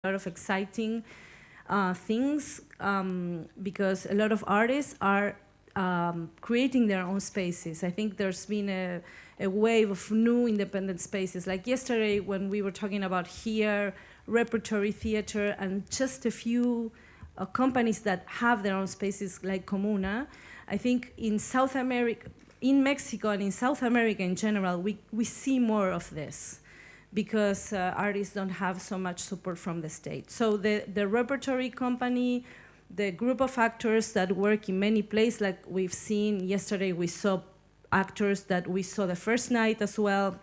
a lot of exciting things because a lot of artists are creating their own spaces. I think there's been a wave of new independent spaces. Like yesterday when we were talking about here, repertory theater, and just a few companies that have their own spaces like Comuna. I think in South America, in Mexico and in South America in general, we see more of this because artists don't have so much support from the state. So the repertory company, the group of actors that work in many places, like we've seen yesterday, we saw actors that we saw the first night as well,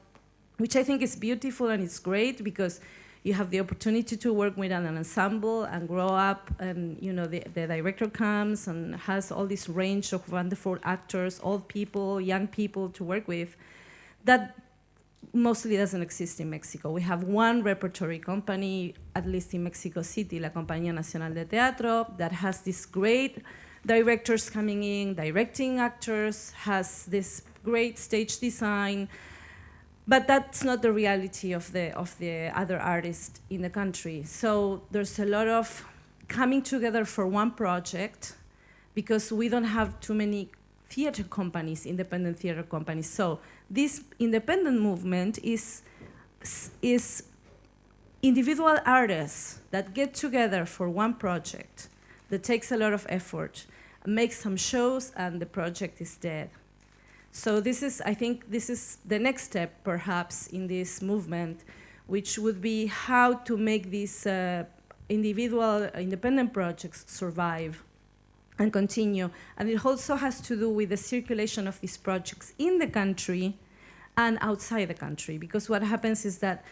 which I think is beautiful and it's great because you have the opportunity to work with an ensemble and grow up, and the director comes and has all this range of wonderful actors, old people, young people to work with. That mostly doesn't exist in Mexico. We have one repertory company, at least in Mexico City, La Compañía Nacional de Teatro, that has these great directors coming in, directing actors, has this great stage design, but that's not the reality of the other artists in the country. So there's a lot of coming together for one project because we don't have too many theater companies, independent theater companies. So this independent movement is individual artists that get together for one project that takes a lot of effort, makes some shows, and the project is dead. So I think this is the next step, perhaps, in this movement, which would be how to make these individual, independent projects survive and continue. And it also has to do with the circulation of these projects in the country and outside the country, because what happens is that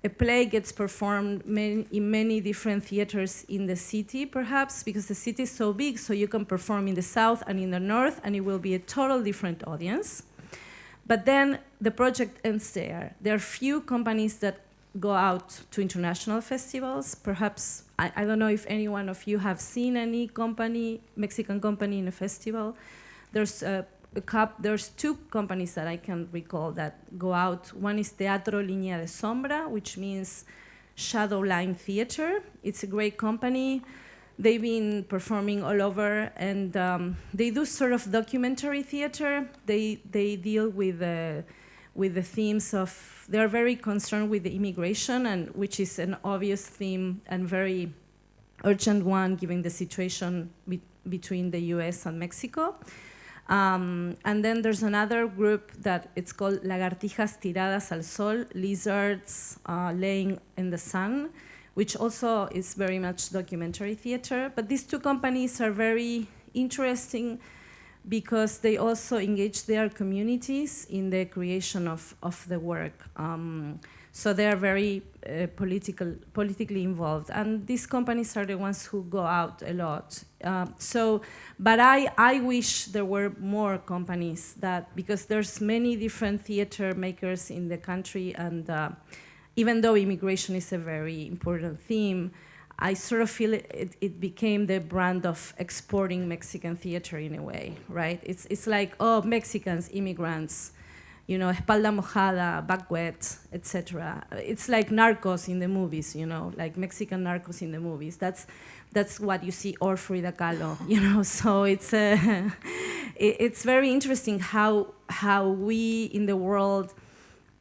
a play gets performed in many different theaters in the city, perhaps, because the city is so big, so you can perform in the south and in the north, and it will be a total different audience. But then the project ends there. There are few companies that go out to international festivals. Perhaps, I don't know if any one of you have seen any company, Mexican company in a festival. There's two companies that I can recall that go out. One is Teatro Línea de Sombra, which means shadow line theater. It's a great company. They've been performing all over, and they do sort of documentary theater. They deal with the themes of, they're very concerned with the immigration, and which is an obvious theme and very urgent one given the situation between the US and Mexico. And then there's another group that it's called Lagartijas Tiradas al Sol, lizards laying in the sun, which also is very much documentary theater. But these two companies are very interesting because they also engage their communities in the creation of the work. So they are very politically involved. And these companies are the ones who go out a lot. But I wish there were more companies because there's many different theater makers in the country, and even though immigration is a very important theme, I sort of feel it became the brand of exporting Mexican theater in a way, right? It's like, oh, Mexicans, immigrants, espalda mojada, back wet, etc. It's like Narcos in the movies, like Mexican Narcos in the movies. That's what you see, or Frida Kahlo, So it's very interesting how we in the world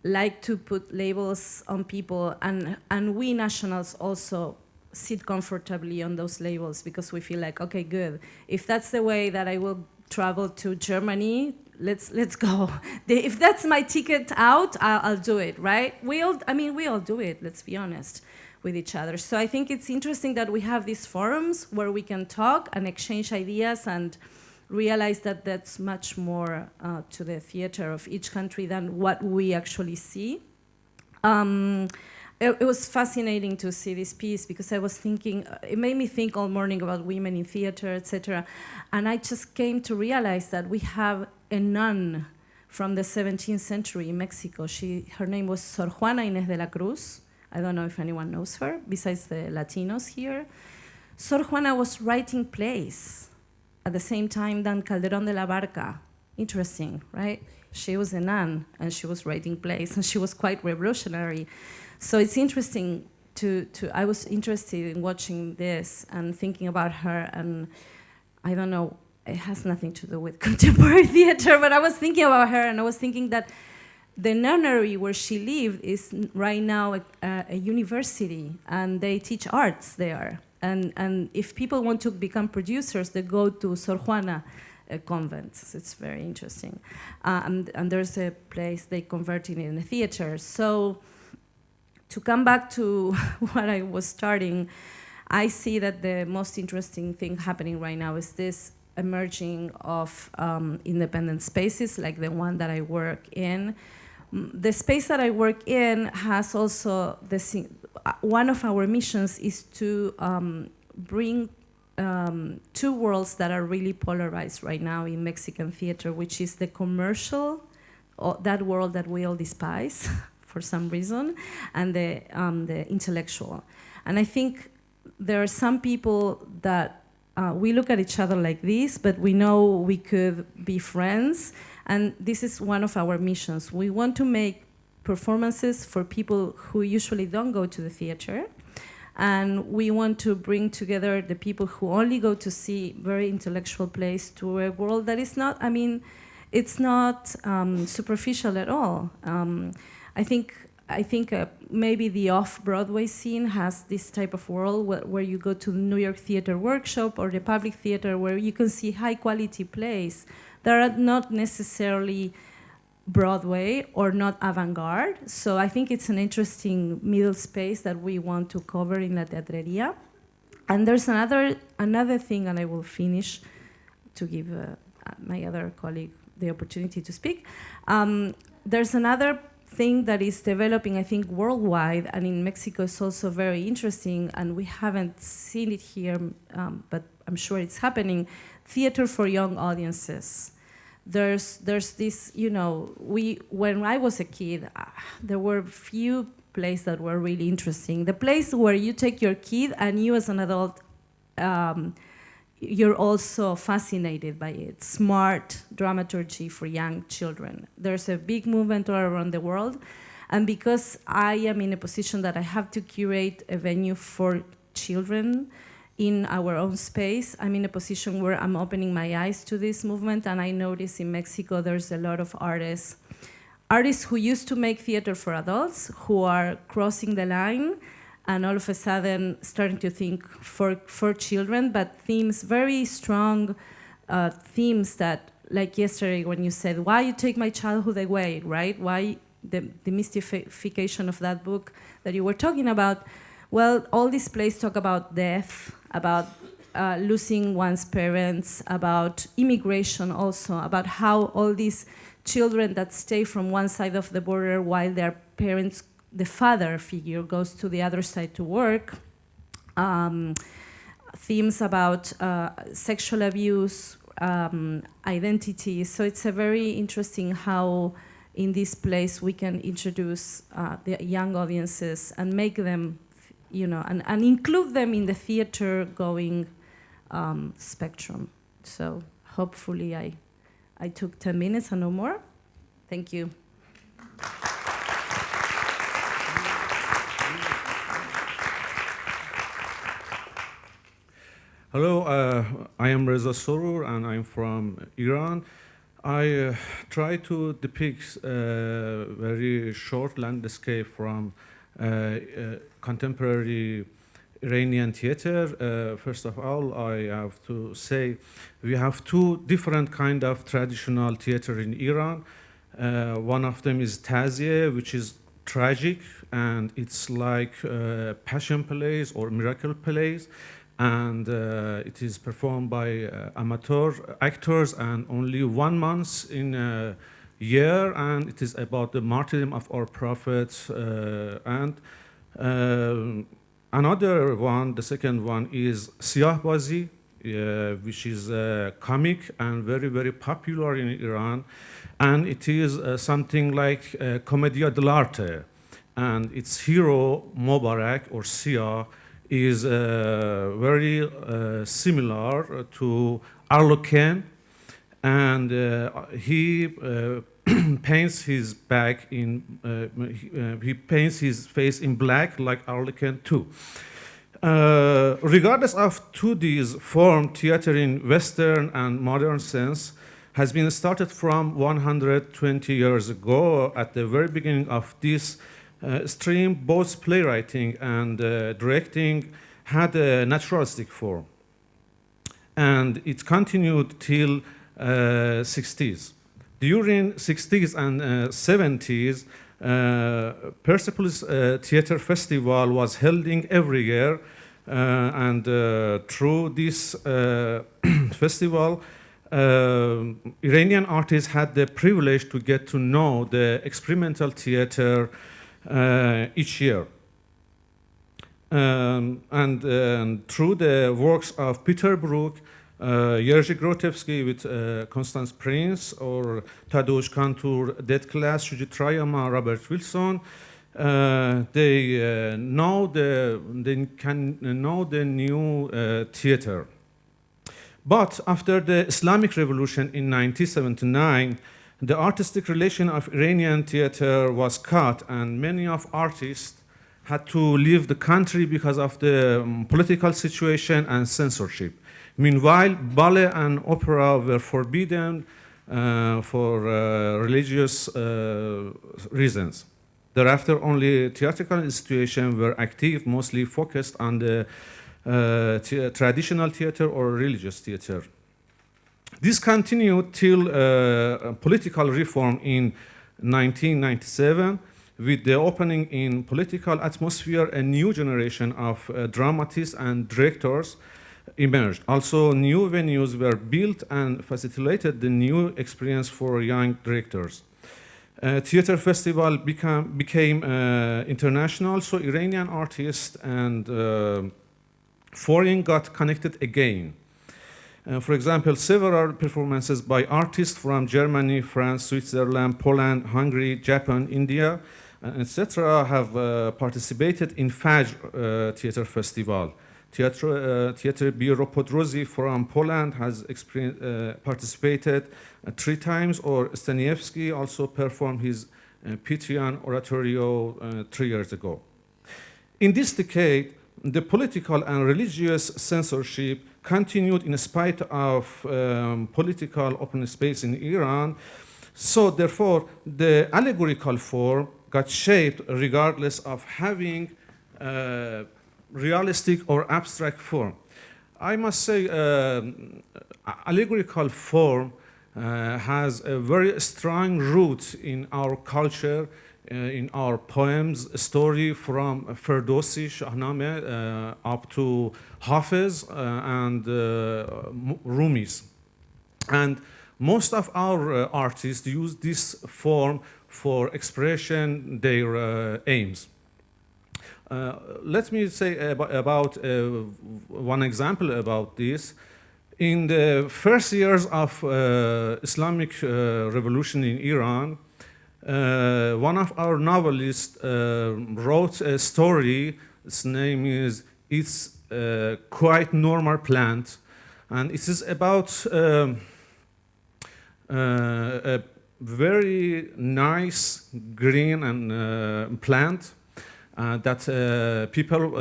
like to put labels on people, and we nationals also sit comfortably on those labels because we feel like, okay, good. If that's the way that I will travel to Germany, let's go. If that's my ticket out, I'll do it, right? We all do it, let's be honest with each other. So I think it's interesting that we have these forums where we can talk and exchange ideas and realize that that's much more to the theater of each country than what we actually see. It was fascinating to see this piece because I was thinking, it made me think all morning about women in theater, etc. And I just came to realize that we have a nun from the 17th century in Mexico. Her name was Sor Juana Inés de la Cruz. I don't know if anyone knows her, besides the Latinos here. Sor Juana was writing plays at the same time than Calderón de la Barca. Interesting, right? She was a nun, and she was writing plays, and she was quite revolutionary. So it's interesting I was interested in watching this and thinking about her, and I don't know, it has nothing to do with contemporary theater, but I was thinking about her, and I was thinking that the nunnery where she lived is right now a university, and they teach arts there. And if people want to become producers, they go to Sor Juana convent. So it's very interesting. And there's a place they converted in a theater. So to come back to what I was starting, I see that the most interesting thing happening right now is this emerging of independent spaces like the one that I work in. The space that I work in has also one of our missions is to bring two worlds that are really polarized right now in Mexican theater, which is the commercial, that world that we all despise for some reason, and the intellectual. And I think there are some people that we look at each other like this, but we know we could be friends. And this is one of our missions. We want to make performances for people who usually don't go to the theater. And we want to bring together the people who only go to see very intellectual plays to a world that is not, I mean, it's not superficial at all. I think maybe the off-Broadway scene has this type of world where you go to the New York Theater Workshop or the Public Theater where you can see high-quality plays that are not necessarily Broadway or not avant-garde. So I think it's an interesting middle space that we want to cover in La Teatrería. And there's another thing, and I will finish to give my other colleague the opportunity to speak. There's another thing that is developing, I think, worldwide, and in Mexico it's also very interesting, and we haven't seen it here, but I'm sure it's happening, theater for young audiences. There's this, you know, when I was a kid, there were few plays that were really interesting. The place where you take your kid and you as an adult, you're also fascinated by it. Smart dramaturgy for young children. There's a big movement all around the world. And because I am in a position that I have to curate a venue for children in our own space, I'm in a position where I'm opening my eyes to this movement. And I notice in Mexico there's a lot of artists who used to make theater for adults who are crossing the line and all of a sudden starting to think for children, but themes, very strong themes that, like yesterday when you said, why you take my childhood away, right? Why the mystification of that book that you were talking about? Well, all these plays talk about death, about losing one's parents, about immigration also, about how all these children that stay from one side of the border while their parents, the father figure, goes to the other side to work. Themes about sexual abuse, identity. So it's a very interesting how in this place we can introduce the young audiences and make them, you know, and include them in the theater going spectrum. So hopefully I took 10 minutes and no more. Thank you. Hello, I am Reza Soroor and I'm from Iran. I try to depict a very short landscape from contemporary Iranian theater. First of all, I have to say we have two different kind of traditional theater in Iran. One of them is Taziye, which is tragic, and it's like passion plays or miracle plays. And it is performed by amateur actors and only 1 month in a year, and it is about the martyrdom of our prophets. Another one, the second one, is Siyahbazi, which is comic and very, very popular in Iran. And it is something like Commedia dell'arte. And its hero, Mubarak, or Sia, is very similar to Arlequin, and he paints his back in, he paints his face in black like Arlequin too. Regardless of 2D's form, theater in Western and modern sense has been started from 120 years ago. At the very beginning of this stream, both playwriting and directing had a naturalistic form. And it continued till 60s. During 60s and 70s, Persepolis Theatre Festival was held every year, and through this festival, Iranian artists had the privilege to get to know the experimental theater each year. And through the works of Peter Brook, Jerzy Grotewski with Constance Prince, or Tadeusz Kantor, Dead Class, Shuji Trayama, Robert Wilson, they can know the new theater. But after the Islamic Revolution in 1979, the artistic relation of Iranian theater was cut, and many of artists had to leave the country because of the political situation and censorship. Meanwhile, ballet and opera were forbidden for religious reasons. Thereafter, only theatrical institutions were active, mostly focused on the traditional theater or religious theater. This continued till political reform in 1997. With the opening in political atmosphere, a new generation of dramatists and directors emerged. Also, new venues were built and facilitated the new experience for young directors. Theater festival became international, so Iranian artists and foreign got connected again. For example, several performances by artists from Germany, France, Switzerland, Poland, Hungary, Japan, India, etc. have participated in Fajr Theater Festival. Theater Biro Podrozy from Poland has participated 3 times, or Staniewski also performed his Pythian oratorio 3 years ago. In this decade, the political and religious censorship continued in spite of political open space in Iran. So therefore, the allegorical form got shaped regardless of having realistic or abstract form. I must say allegorical form has a very strong root in our culture, in our poems, story from Ferdowsi, Shahnameh, up to Hafiz and Rumis. And most of our artists use this form for expression their aims. Let me say about one example about this. In the first years of Islamic revolution in Iran, one of our novelists wrote a story. Its name is "It's a Quite Normal Plant," and it is about a very nice green and plant that people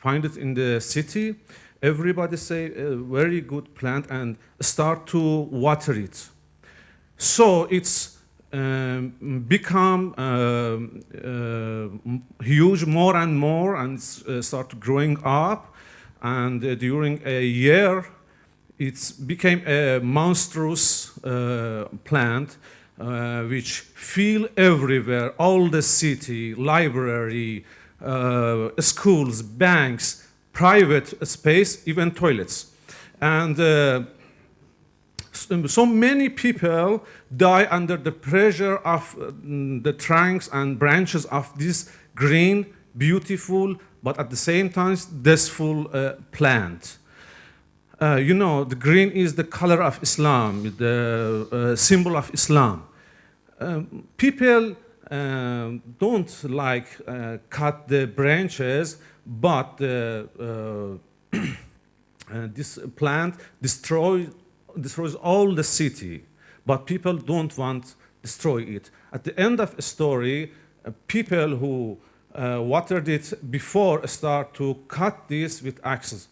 find it in the city. Everybody say a very good plant and start to water it. So it's become huge more and more, and start growing up. And during a year, it became a monstrous plant which fill everywhere, all the city, library, schools, banks, private space, even toilets. And so many people die under the pressure of the trunks and branches of this green, beautiful, but at the same time deathful plant. You know, the green is the color of Islam, the symbol of Islam. People don't like cut the branches, but this plant destroys all the city. But people don't want the destroy it. At the end of a story, people who watered it before start to cut this with axes.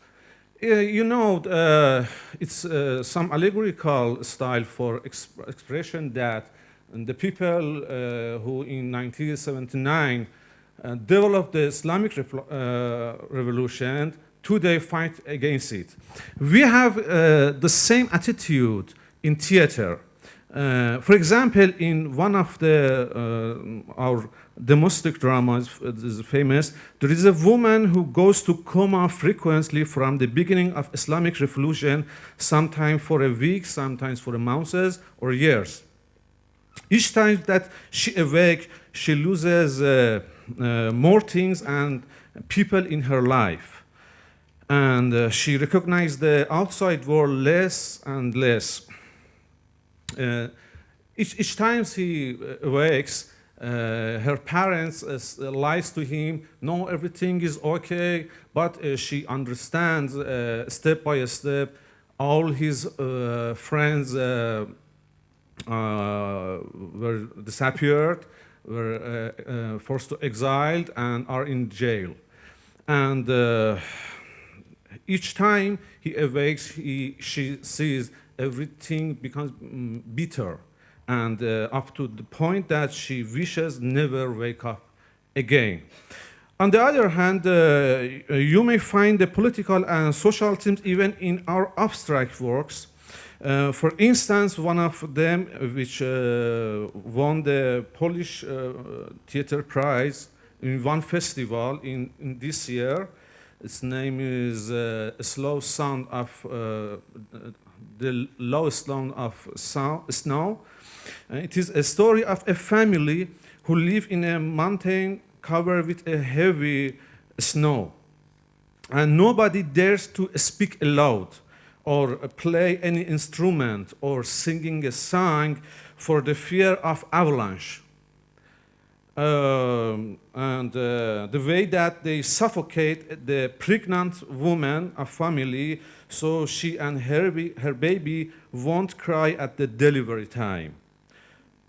You know, it's some allegorical style for expression that the people who in 1979 developed the Islamic revolution, today fight against it. We have the same attitude in theater. For example, in one of our domestic dramas, is famous, there is a woman who goes to coma frequently from the beginning of Islamic revolution, sometimes for a week, sometimes for months or years. Each time that she awakes, she loses more things and people in her life. And she recognizes the outside world less and less. Each time he awakes, her parents lies to him, no, everything is okay, but she understands step by step all his friends were disappeared, were forced to exiled and are in jail. And each time he awakes, she sees everything becomes bitter, and up to the point that she wishes never wake up again. On the other hand, you may find the political and social themes even in our abstract works. For instance, one of them, which won the Polish Theatre Prize in one festival in this year, its name is Slow Sound of the Lowest Sound of Snow. It is a story of a family who live in a mountain covered with a heavy snow, and nobody dares to speak aloud or play any instrument or singing a song for the fear of avalanche. And the way that they suffocate the pregnant woman, a family, so she and her baby won't cry at the delivery time.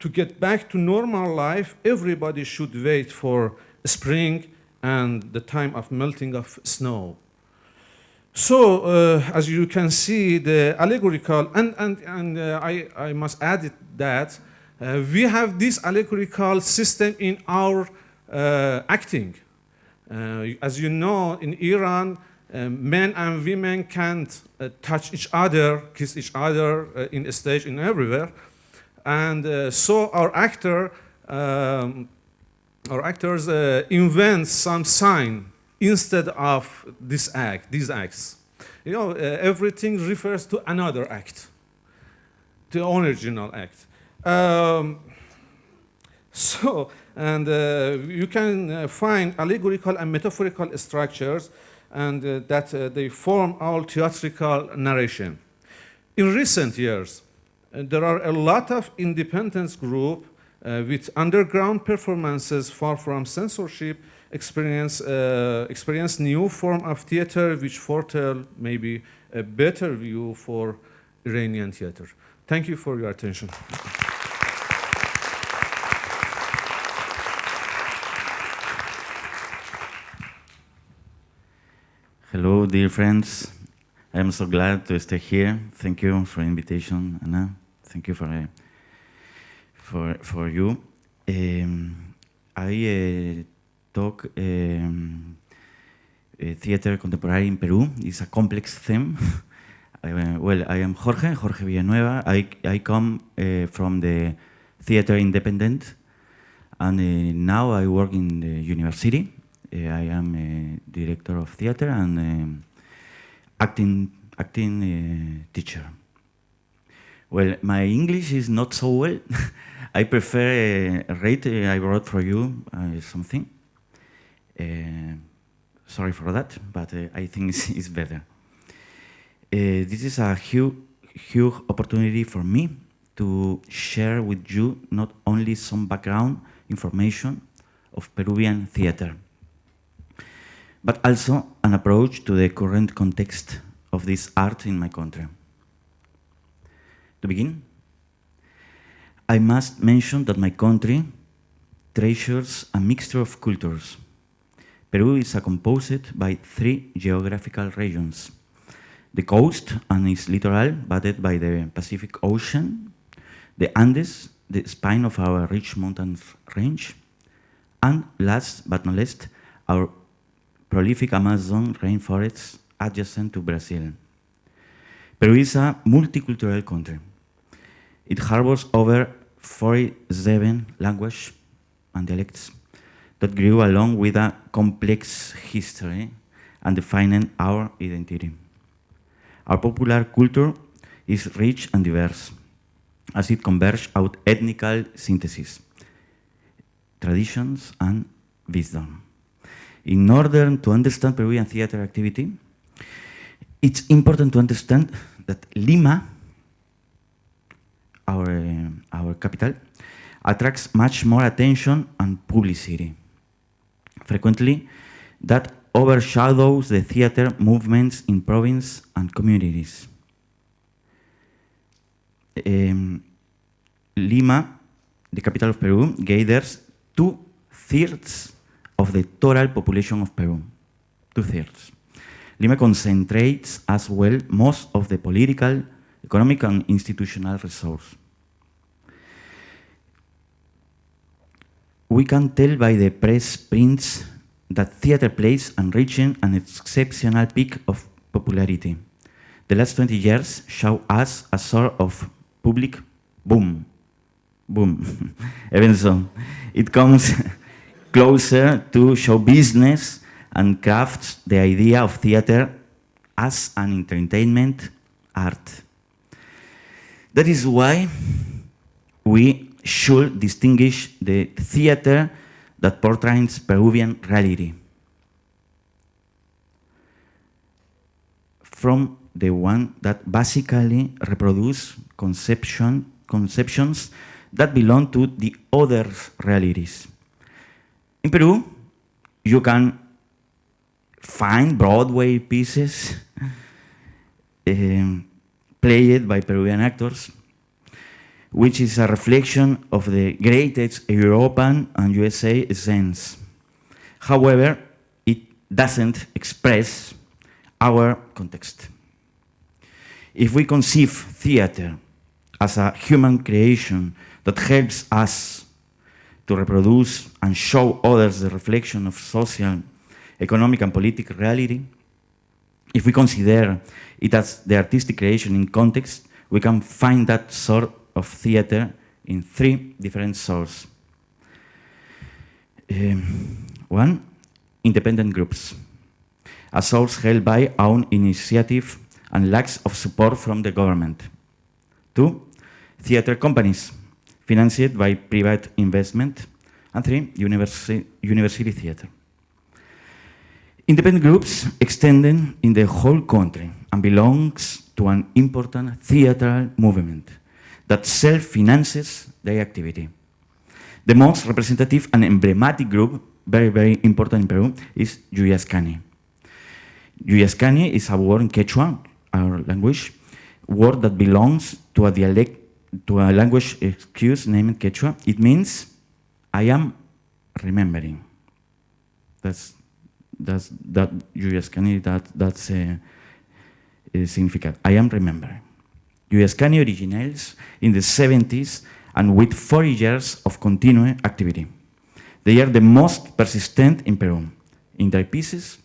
To get back to normal life, everybody should wait for spring and the time of melting of snow. So, as you can see, the allegorical, and I must add that we have this allegorical system in our acting. As you know, in Iran, men and women can't touch each other, kiss each other in a stage, in everywhere. And so our actors invent some sign instead of these acts. You know, everything refers to another act, the original act. You can find allegorical and metaphorical structures, and that they form all theatrical narration. In recent years, there are a lot of independent groups with underground performances far from censorship, experience new form of theater which foretell maybe a better view for Iranian theater. Thank you for your attention. Hello, dear friends. I am so glad to stay here. Thank you for the invitation, Anna. Thank you for you. I talk theater contemporary in Peru. It's a complex theme. I am Jorge Villanueva. I come from the theater independent, and now I work in the university. I am a director of theater and acting teacher. Well, my English is not so well. I prefer read. I wrote for you something. Sorry for that, but I think it's better. This is a huge opportunity for me to share with you not only some background information of Peruvian theater, but also an approach to the current context of this art in my country. To begin, I must mention that my country treasures a mixture of cultures. Peru is composed by 3 geographical regions: the coast and its littoral, bounded by the Pacific Ocean, the Andes, the spine of our rich mountain range, and last but not least, our prolific Amazon rainforests adjacent to Brazil. Peru is a multicultural country. It harbors over 47 languages and dialects that grew along with a complex history and defining our identity. Our popular culture is rich and diverse, as it converges out ethnical synthesis, traditions, and wisdom. In order to understand Peruvian theater activity, it's important to understand that Lima, our capital, attracts much more attention and publicity. Frequently, that overshadows the theater movements in province and communities. Lima, the capital of Peru, gathers 2/3 of the total population of Peru. 2/3. Lima concentrates as well most of the political, economic, and institutional resource. We can tell by the press prints that theater plays are reaching an exceptional peak of popularity. The last 20 years show us a sort of public boom. Even so, it comes closer to show business and crafts the idea of theater as an entertainment art. That is why we should distinguish the theater that portrays Peruvian reality from the one that basically reproduces conceptions that belong to the other realities. In Peru, you can find Broadway pieces played by Peruvian actors, which is a reflection of the greatest European and USA scenes. However, it doesn't express our context. If we conceive theater as a human creation that helps us to reproduce and show others the reflection of social, economic, and political reality, if we consider it as the artistic creation in context, we can find that sort of theater in 3 different sources. One, independent groups, a source held by own initiative and lacks of support from the government. 2, theater companies, financed by private investment. And 3, university theater. Independent groups extended in the whole country and belongs to an important theatrical movement that self-finances their activity. The most representative and emblematic group, very, very important in Peru, is Yuyascani. Yuyascani is a word in Quechua, our language, word that belongs to a dialect, to a language named Quechua. It means, I am remembering. That's Yuyascani, that's significant. I am remembering. Yuyascani originates in the 70s and with 40 years of continuous activity. They are the most persistent in Peru. In their pieces,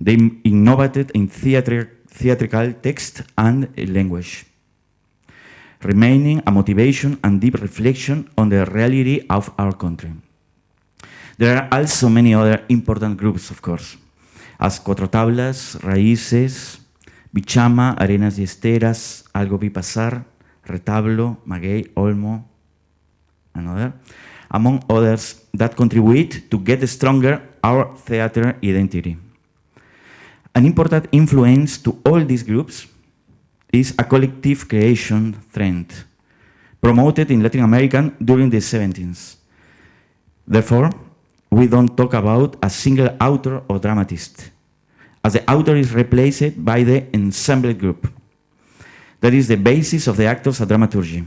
they innovated in theatrical text and language, remaining a motivation and deep reflection on the reality of our country. There are also many other important groups, of course, as Cuatro Tablas, Raíces, Bichama, Arenas y Esteras, Algo Vi Pasar, Retablo, Maguey, Olmo, and other, among others that contribute to get stronger our theater identity. An important influence to all these groups is a collective creation trend promoted in Latin America during the 70s. Therefore, we don't talk about a single author or dramatist, as the author is replaced by the ensemble group. That is the basis of the actors' dramaturgy.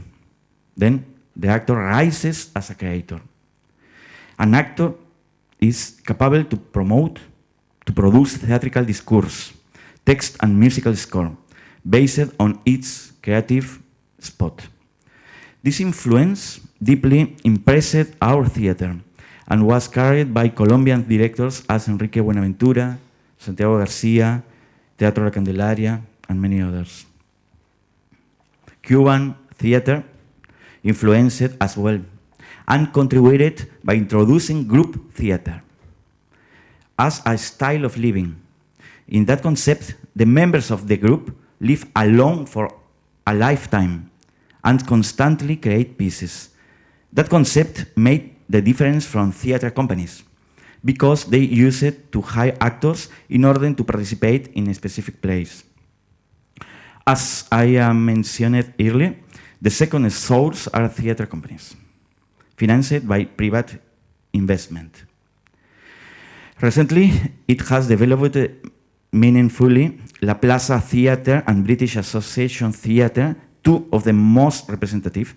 Then the actor rises as a creator. An actor is capable to produce theatrical discourse, text and musical score, based on its creative spot. This influence deeply impressed our theater and was carried by Colombian directors as Enrique Buenaventura, Santiago Garcia, Teatro La Candelaria, and many others. Cuban theater influenced as well and contributed by introducing group theater as a style of living. In that concept, the members of the group live alone for a lifetime and constantly create pieces. That concept made the difference from theater companies because they use it to hire actors in order to participate in a specific plays. As I mentioned earlier, the second source are theater companies, financed by private investment. Recently, it has developed meaningfully La Plaza Theatre and British Association Theatre, two of the most representative,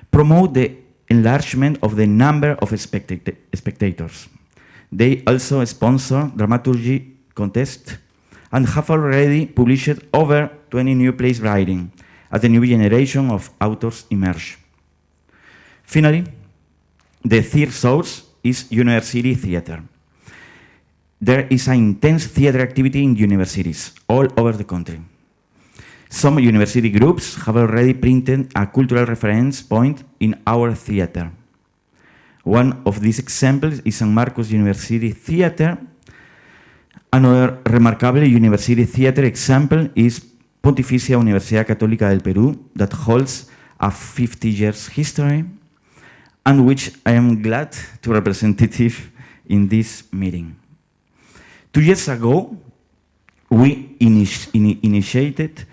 promote the enlargement of the number of spectators. They also sponsor dramaturgy contests and have already published over 20 new plays writing as the new generation of authors emerge. Finally, the third source is university theater. There is an intense theater activity in universities all over the country. Some university groups have already printed a cultural reference point in our theater. One of these examples is San Marcos University Theater. Another remarkable university theater example is Pontificia Universidad Católica del Perú, that holds a 50 years history, and which I am glad to representative in this meeting. 2 years ago, we initiated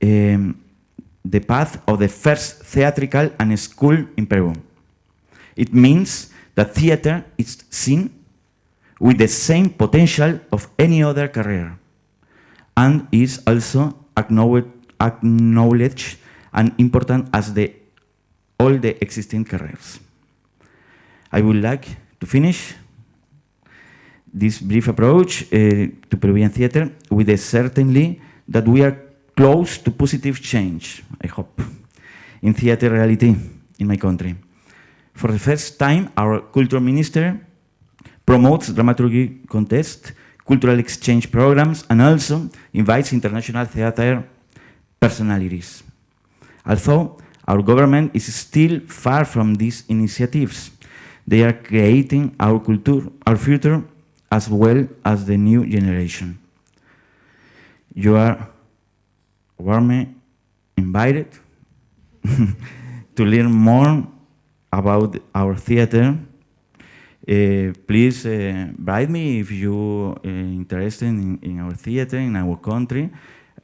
the path of the first theatrical and school in Peru. It means that theater is seen with the same potential of any other career and is also acknowledged and important as all the existing careers. I would like to finish this brief approach to Peruvian theater with the certainty that we are close to positive change, I hope, in theater reality in my country. For the first time, our culture minister promotes dramaturgy contests, cultural exchange programs, and also invites international theater personalities. Although our government is still far from these initiatives, they are creating our culture, our future, as well as the new generation. You are warmly invited to learn more about our theater. Please write me if you are interested in our theater, in our country.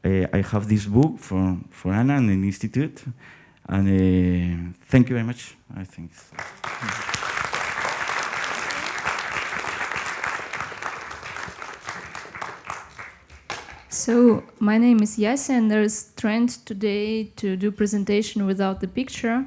I have this book for Anna and the Institute. And thank you very much, I think. So my name is Yasi, and there's trend today to do presentation without the picture.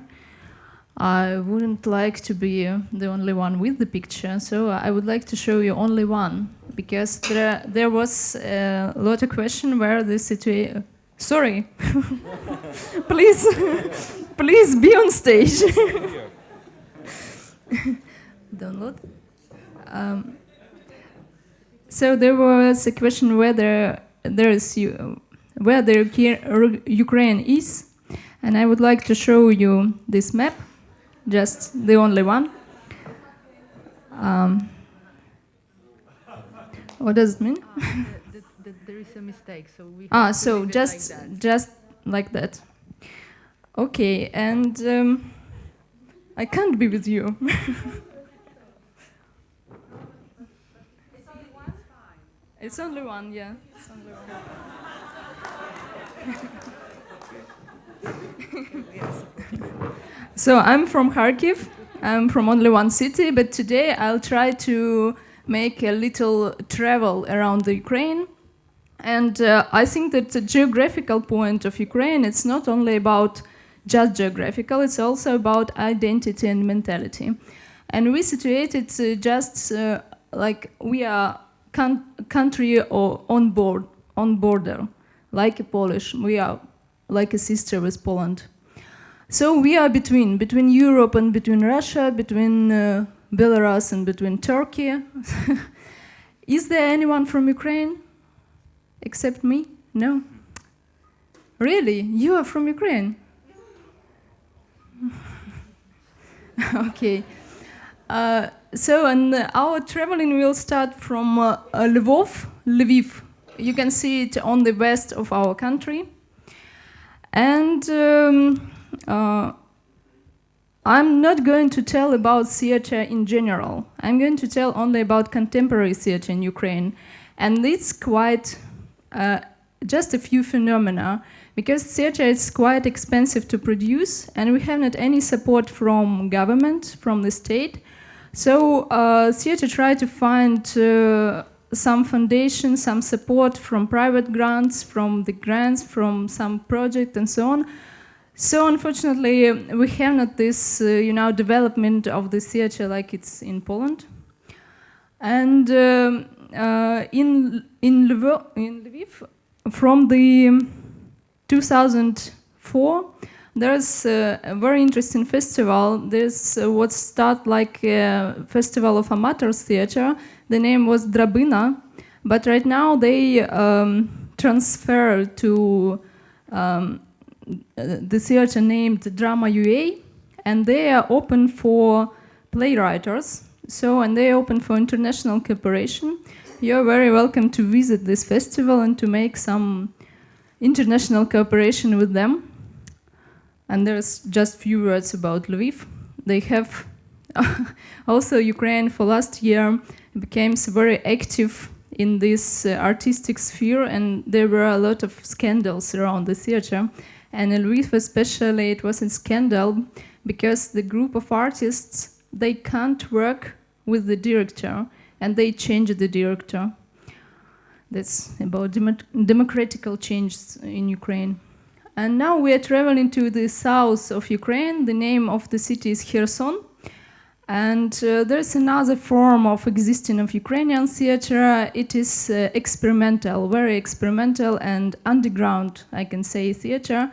I wouldn't like to be the only one with the picture, so I would like to show you only one, because there was a lot of question where the situation. Sorry, please, please be on stage. Download. So there was a question whether where the Ukraine is, and I would like to show you this map, just the only one. What does it mean? There is a mistake, so we have to so leave it just like that. Okay, and I can't be with you. It's only one, yeah. It's only one. So I'm from Kharkiv. I'm from only one city, but today I'll try to make a little travel around the Ukraine. And I think that the geographical point of Ukraine, it's not only about just geographical, it's also about identity and mentality. And we situated just like we are country or on border, like a Polish. We are like a sister with Poland. So we are between Europe and between Russia, between Belarus and between Turkey. Is there anyone from Ukraine except me? No? Really? You are from Ukraine? Okay. And our traveling will start from Lviv. You can see it on the west of our country. And I'm not going to tell about theater in general. I'm going to tell only about contemporary theater in Ukraine. And it's quite just a few phenomena, because theater is quite expensive to produce, and we have not any support from government, from the state. So theater try to find some foundation, some support from private grants, from some project and so on. So unfortunately, we have not this, development of the theater like it's in Poland. And in Lviv, from the 2004, there's a very interesting festival. There's what started like a festival of amateur theater. The name was Drabina, but right now they transfer to the theater named Drama UA, and they are open for playwriters. And they are open for international cooperation. You're very welcome to visit this festival and to make some international cooperation with them. And there's just few words about Lviv. They have also Ukraine for last year became very active in this artistic sphere, and there were a lot of scandals around the theater. And in Lviv especially, it was a scandal because the group of artists, they can't work with the director, and they changed the director. That's about democratical changes in Ukraine. And now we are traveling to the south of Ukraine. The name of the city is Kherson. And there's another form of existing of Ukrainian theater. It is experimental, very experimental and underground, I can say, theater.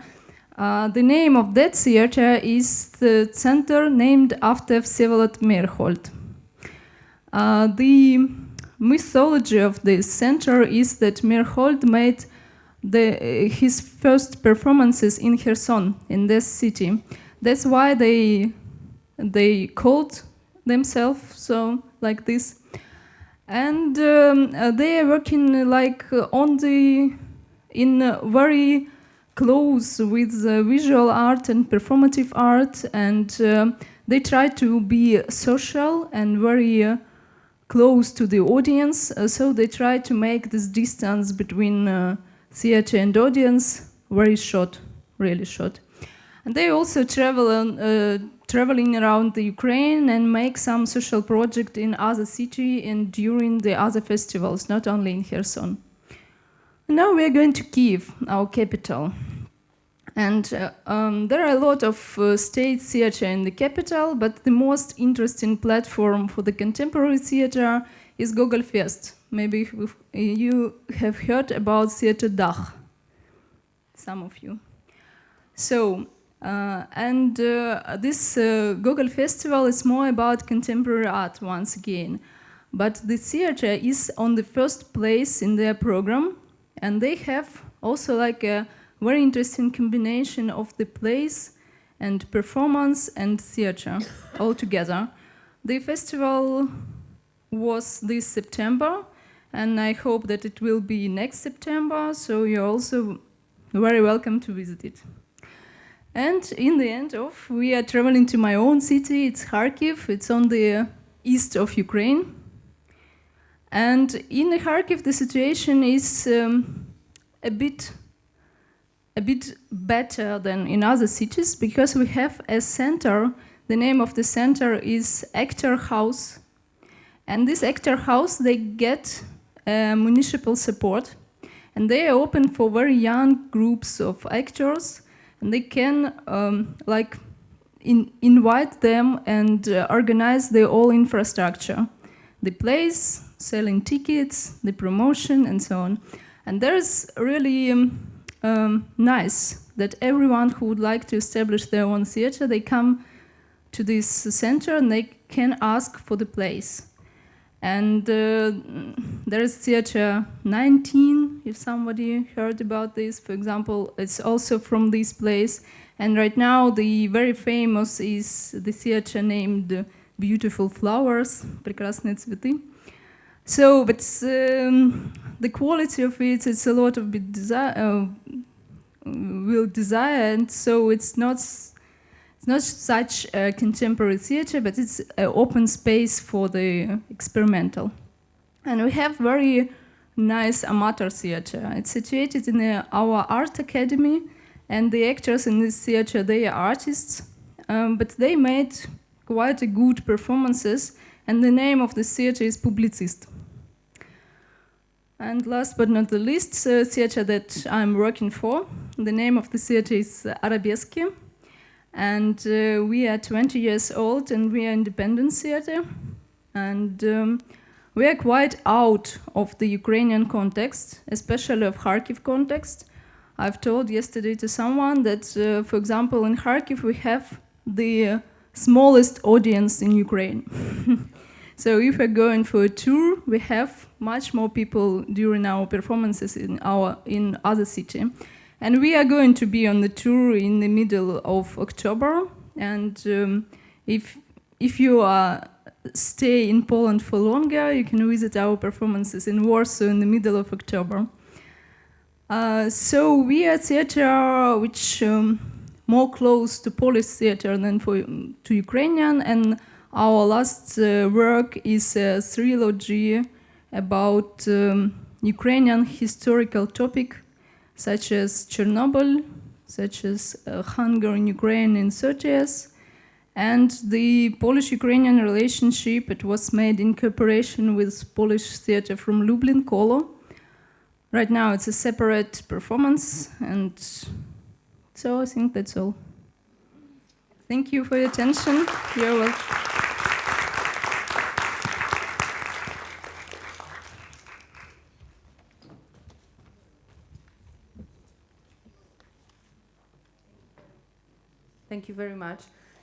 The name of that theater is the center named after Vsevolod Meyerhold. The mythology of this center is that Meyerhold made his first performances in Kherson, in this city. That's why they called themselves so like this. And they are working like in very close with visual art and performative art, and they try to be social and very close to the audience. So they try to make this distance between theater and audience very short, really short. And they also traveling around the Ukraine and make some social project in other cities and during the other festivals, not only in Kherson. Now we are going to Kyiv, our capital. And there are a lot of state theater in the capital, but the most interesting platform for the contemporary theater is Gogol Fest. Maybe you have heard about Theater Dach, some of you. So, this Gogol Festival is more about contemporary art once again. But the theater is on the first place in their program, and they have also like a very interesting combination of the plays and performance and theater all together. The festival was this September, and I hope that it will be next September, so you're also very welcome to visit it. And in the end we are traveling to my own city. It's Kharkiv. It's on the east of Ukraine. And in Kharkiv, the situation is a bit better than in other cities, because we have a center. The name of the center is Actor House. And this Actor House, they get municipal support. And they are open for very young groups of actors. and they can invite them and organize the whole infrastructure, the place, selling tickets, the promotion, and so on. And there's really nice that everyone who would like to establish their own theater, they come to this center and they can ask for the place. And there is Theater 19, if somebody heard about this, for example, it's also from this place. And right now the very famous is the theater named Beautiful Flowers, Прекрасные цветы. So, but the quality of it, it's a lot of will desire, and so it's not such a contemporary theater, but it's an open space for the experimental. And we have very nice amateur theater. It's situated in our art academy, and the actors in this theater, they are artists, but they made quite a good performances, and the name of the theater is Publicist. And last but not the least, theater that I'm working for, the name of the theater is Arabesque. And we are 20 years old, and we are independent theater. And we are quite out of the Ukrainian context, especially of Kharkiv context. I've told yesterday to someone that, for example, in Kharkiv we have the smallest audience in Ukraine. So if we're going for a tour, we have much more people during our performances in other city. And we are going to be on the tour in the middle of October. And if you stay in Poland for longer, you can visit our performances in Warsaw in the middle of October. So we are theater which more close to Polish theater than to Ukrainian, and our last work is a trilogy about Ukrainian historical topic, such as Chernobyl, such as hunger in Ukraine in 30s, and the Polish-Ukrainian relationship. It was made in cooperation with Polish theater from Lublin, Kolo. Right now it's a separate performance, and so I think that's all. Thank you for your attention. You're welcome. Thank you very much.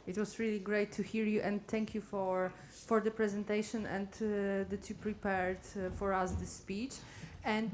It was really great to hear you, and thank you for the presentation and that you prepared for us this speech. And